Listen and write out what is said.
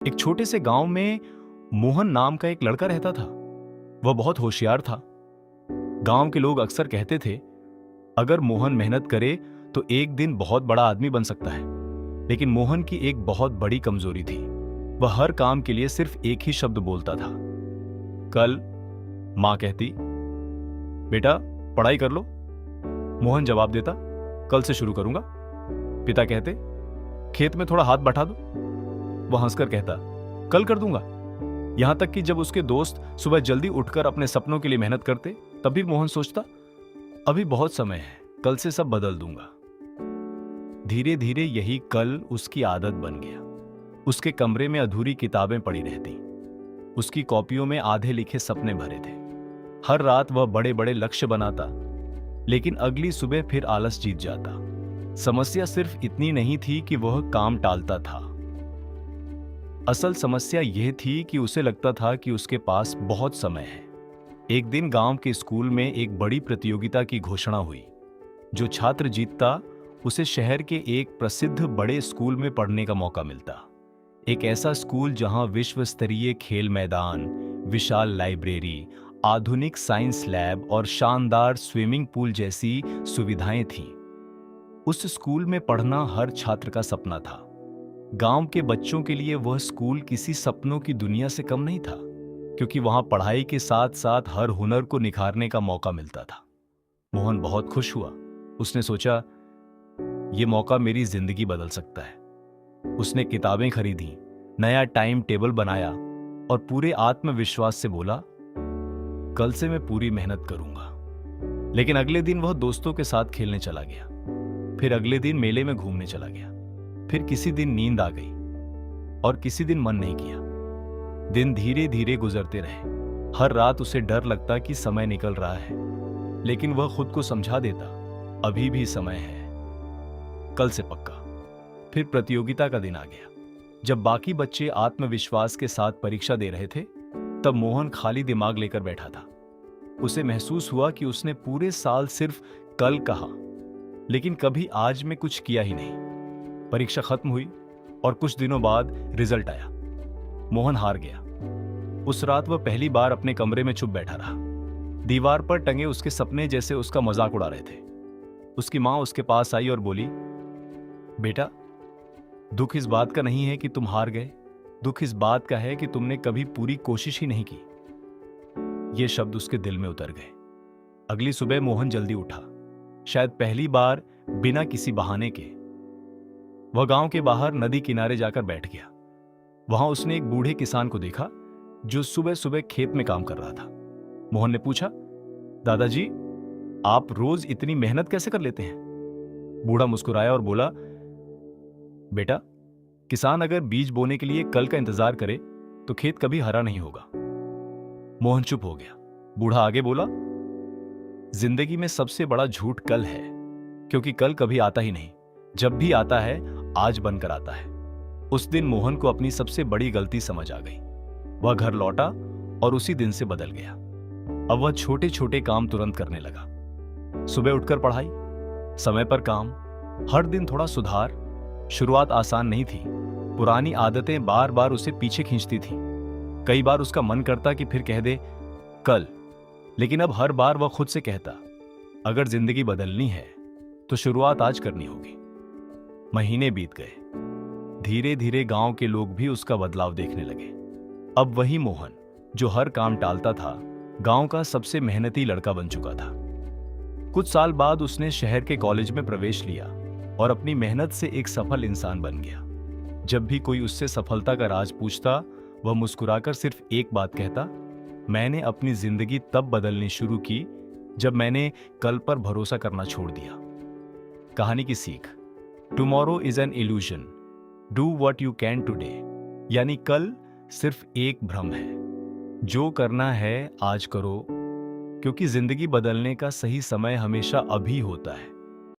एक छोटे से गांव में मोहन नाम का एक लड़का रहता था। वह बहुत होशियार था। गांव के लोग अक्सर कहते थे, अगर मोहन मेहनत करे तो एक दिन बहुत बड़ा आदमी बन सकता है। लेकिन मोहन की एक बहुत बड़ी कमजोरी थी। वह हर काम के लिए सिर्फ एक ही शब्द बोलता था, कल। माँ कहती, बेटा पढ़ाई कर लो। मोहन जवाब देता, कल से शुरू करूंगा। पिता कहते, खेत में थोड़ा हाथ बटा दो। वह हंसकर कहता, कल कर दूंगा। यहां तक कि जब उसके दोस्त सुबह जल्दी उठकर अपने सपनों के लिए मेहनत करते, तब भी मोहन सोचता, अभी बहुत समय है, कल से सब बदल दूंगा। धीरे धीरे यही कल उसकी आदत बन गया। उसके कमरे में अधूरी किताबें पड़ी रहती। उसकी कॉपियों में आधे लिखे सपने भरे थे। हर रात वह बड़े बड़े लक्ष्य बनाता, लेकिन अगली सुबह फिर आलस जीत जाता। समस्या सिर्फ इतनी नहीं थी कि वह काम टालता था। असल समस्या यह थी कि उसे लगता था कि उसके पास बहुत समय है। एक दिन गांव के स्कूल में एक बड़ी प्रतियोगिता की घोषणा हुई। जो छात्र जीतता, उसे शहर के एक प्रसिद्ध बड़े स्कूल में पढ़ने का मौका मिलता। एक ऐसा स्कूल जहां विश्व स्तरीय खेल मैदान, विशाल लाइब्रेरी, आधुनिक साइंस लैब और शानदार स्विमिंग पूल जैसी सुविधाएं थीं। उस स्कूल में पढ़ना हर छात्र का सपना था। गांव के बच्चों के लिए वह स्कूल किसी सपनों की दुनिया से कम नहीं था, क्योंकि वहां पढ़ाई के साथ साथ हर हुनर को निखारने का मौका मिलता था। मोहन बहुत खुश हुआ। उसने सोचा, यह मौका मेरी जिंदगी बदल सकता है। उसने किताबें खरीदी, नया टाइम टेबल बनाया और पूरे आत्मविश्वास से बोला, कल से मैं पूरी मेहनत करूंगा। लेकिन अगले दिन वह दोस्तों के साथ खेलने चला गया। फिर अगले दिन मेले में घूमने चला गया। फिर किसी दिन नींद आ गई और किसी दिन मन नहीं किया। दिन धीरे धीरे गुजरते रहे। हर रात उसे डर लगता कि समय निकल रहा है, लेकिन वह खुद को समझा देता, अभी भी समय है, कल से पक्का। फिर प्रतियोगिता का दिन आ गया। जब बाकी बच्चे आत्मविश्वास के साथ परीक्षा दे रहे थे, तब मोहन खाली दिमाग लेकर बैठा था। उसे महसूस हुआ कि उसने पूरे साल सिर्फ कल कहा, लेकिन कभी आज में कुछ किया ही नहीं। परीक्षा खत्म हुई और कुछ दिनों बाद रिजल्ट आया। मोहन हार गया। उस रात वह पहली बार अपने कमरे में चुप बैठा रहा। दीवार पर टंगे उसके सपने जैसे उसका मजाक उड़ा रहे थे। उसकी मां उसके पास आई और बोली, बेटा, दुख इस बात का नहीं है कि तुम हार गए, दुख इस बात का है कि तुमने कभी पूरी कोशिश ही नहीं की। ये शब्द उसके दिल में उतर गए। अगली सुबह मोहन जल्दी उठा, शायद पहली बार बिना किसी बहाने के। वह गांव के बाहर नदी किनारे जाकर बैठ गया। वहां उसने एक बूढ़े किसान को देखा जो सुबह सुबह खेत में काम कर रहा था। मोहन ने पूछा, दादाजी, आप रोज इतनी मेहनत कैसे कर लेते हैं? बूढ़ा मुस्कुराया और बोला, बेटा, किसान अगर बीज बोने के लिए कल का इंतजार करे तो खेत कभी हरा नहीं होगा। मोहन चुप हो गया। बूढ़ा आगे बोला, जिंदगी में सबसे बड़ा झूठ कल है, क्योंकि कल कभी आता ही नहीं। जब भी आता है, आज बनकर आता है। उस दिन मोहन को अपनी सबसे बड़ी गलती समझ आ गई। वह घर लौटा और उसी दिन से बदल गया। अब वह छोटे छोटे काम तुरंत करने लगा। सुबह उठकर पढ़ाई, समय पर काम, हर दिन थोड़ा सुधार। शुरुआत आसान नहीं थी। पुरानी आदतें बार बार उसे पीछे खींचती थीं। कई बार उसका मन करता कि फिर कह दे कल, लेकिन अब हर बार वह खुद से कहता, अगर जिंदगी बदलनी है तो शुरुआत आज करनी होगी। महीने बीत गए। धीरे धीरे गांव के लोग भी उसका बदलाव देखने लगे। अब वही मोहन, जो हर काम टालता था, गांव का सबसे मेहनती लड़का बन चुका था। कुछ साल बाद उसने शहर के कॉलेज में प्रवेश लिया और अपनी मेहनत से एक सफल इंसान बन गया। जब भी कोई उससे सफलता का राज पूछता, वह मुस्कुराकर सिर्फ एक बात कहता, मैंने अपनी जिंदगी तब बदलनी शुरू की जब मैंने कल पर भरोसा करना छोड़ दिया। कहानी की सीख, tomorrow is an illusion, do what you can today. यानी कल सिर्फ एक भ्रम है। जो करना है आज करो, क्योंकि जिंदगी बदलने का सही समय हमेशा अभी होता है।